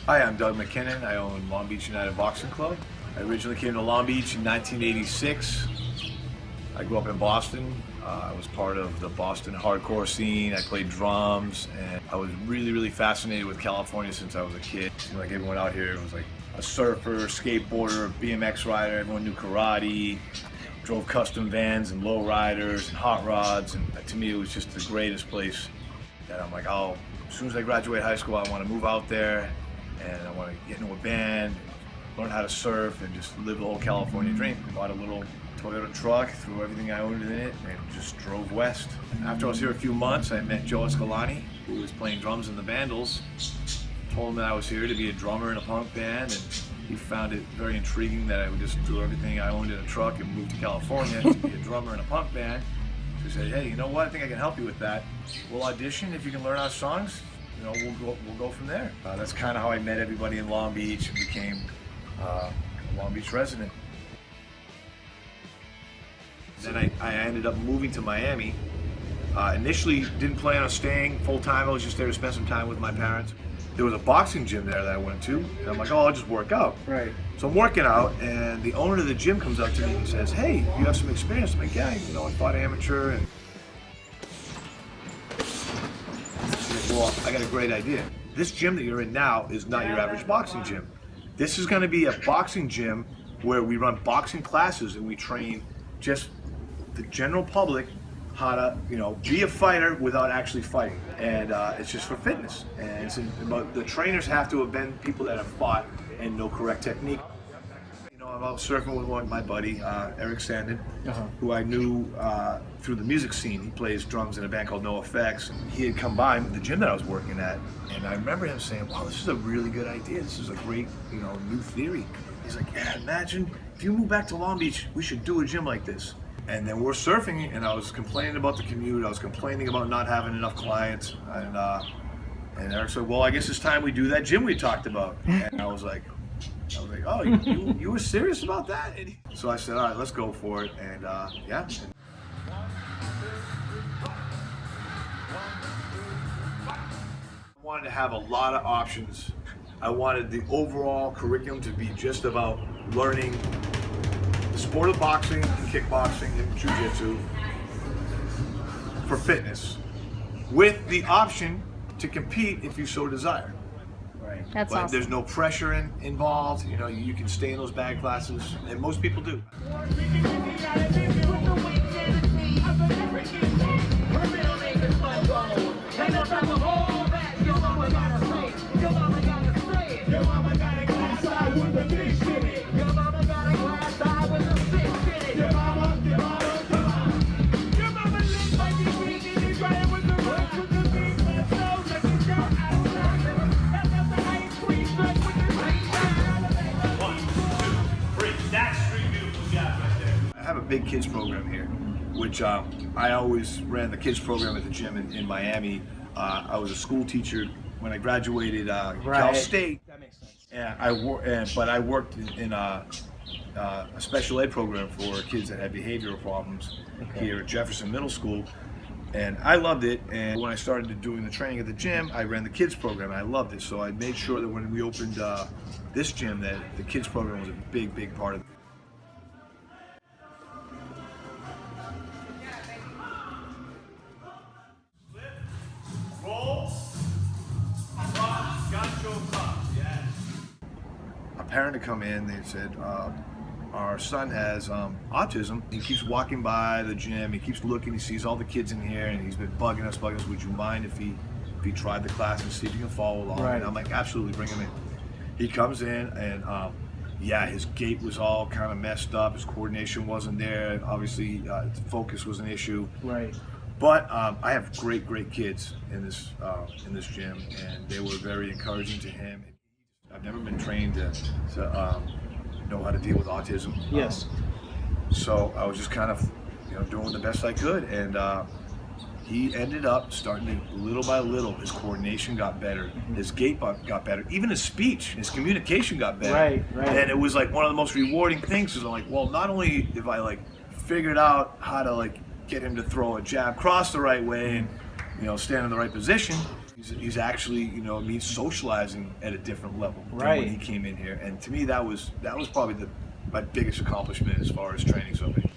Hi, I'm Doug Mackinnon. I own Long Beach United Boxing Club. I originally came to Long Beach in 1986. I grew up in Boston. I was part of the Boston hardcore scene. I played drums, and I was really fascinated with California since I was a kid. It seemed like everyone out here was like a surfer, skateboarder, BMX rider. Everyone knew karate, drove custom vans and lowriders and hot rods, and to me it was just the greatest place. That I'm like, oh, as soon as I graduate high school, I want to move out there, and I want to get into a band, learn how to surf, and just live the whole California dream. I bought a little Toyota truck, threw everything I owned in it, and just drove west. After I was here a few months, I met Joe Escalante, who was playing drums in the Vandals. Told him that I was here to be a drummer in a punk band, and he found it very intriguing that I would just throw everything I owned in a truck and move to California to be a drummer in a punk band. So he said, hey, you know what, I think I can help you with that. We'll audition. If you can learn our songs, you know, we'll go from there. That's kind of how I met everybody in Long Beach and became a Long Beach resident. Then I ended up moving to Miami. Initially didn't plan on staying full time. I was just there to spend some time with my parents. There was a boxing gym there that I went to, and I'm like, oh, I'll just work out. Right. So I'm working out, and the owner of the gym comes up to me and says, hey, you have some experience? I'm like, yeah, you know, I fought amateur, and well, I got a great idea. This gym that you're in now is not your average boxing gym. This is going to be a boxing gym where we run boxing classes and we train just the general public how to, you know, be a fighter without actually fighting. And it's just for fitness. And but the trainers have to have been people that have fought and know correct technique. You know, I'm out surfing with my buddy, Eric Sandin, who I knew through the music scene. He plays drums in a band called No Effects. He had come by the gym that I was working at, and I remember him saying, wow, this is a really good idea. This is a great, you know, new theory. He's like, yeah, imagine if you move back to Long Beach, we should do a gym like this. And then we're surfing, and I was complaining about the commute. I was complaining about not having enough clients. And Eric said, well, I guess it's time we do that gym we talked about. And I was like, oh, you were serious about that? And so I said, all right, let's go for it. And yeah. I wanted to have a lot of options. I wanted the overall curriculum to be just about learning the sport of boxing and kickboxing and jiu-jitsu for fitness, with the option to compete if you so desire. Right. That's But awesome. there's no pressure involved. You know, you can stay in those bag classes, and most people do. I have a big kids program here, which I always ran the kids program at the gym in Miami. I was a school teacher when I graduated Cal State. That makes sense. And but I worked in a special ed program for kids that had behavioral problems here at Jefferson Middle School, and I loved it. And when I started doing the training at the gym, I ran the kids program, and I loved it. So I made sure that when we opened this gym, that the kids program was a big part of it. A parent to come in, they said, our son has autism. He keeps walking by the gym, he keeps looking, he sees all the kids in here, and he's been bugging us, would you mind if he tried the class and see if he can follow along? Right. And I'm like, absolutely, bring him in. He comes in, and yeah, his gait was all kind of messed up, his coordination wasn't there, obviously focus was an issue. Right. But I have great kids in this gym, and they were very encouraging to him. I've never been trained to know how to deal with autism. Yes. So I was just kind of, you know, doing the best I could, and he ended up starting to, little by little, his coordination got better, his gait got better, even his speech, his communication got better. Right. And it was like one of the most rewarding things, is I'm like, well, not only have I like figured out how to like get him to throw a jab cross the right way and, you know, stand in the right position, He's actually, you know, he's socializing at a different level than when he came in here, and to me that was probably my biggest accomplishment as far as training somebody.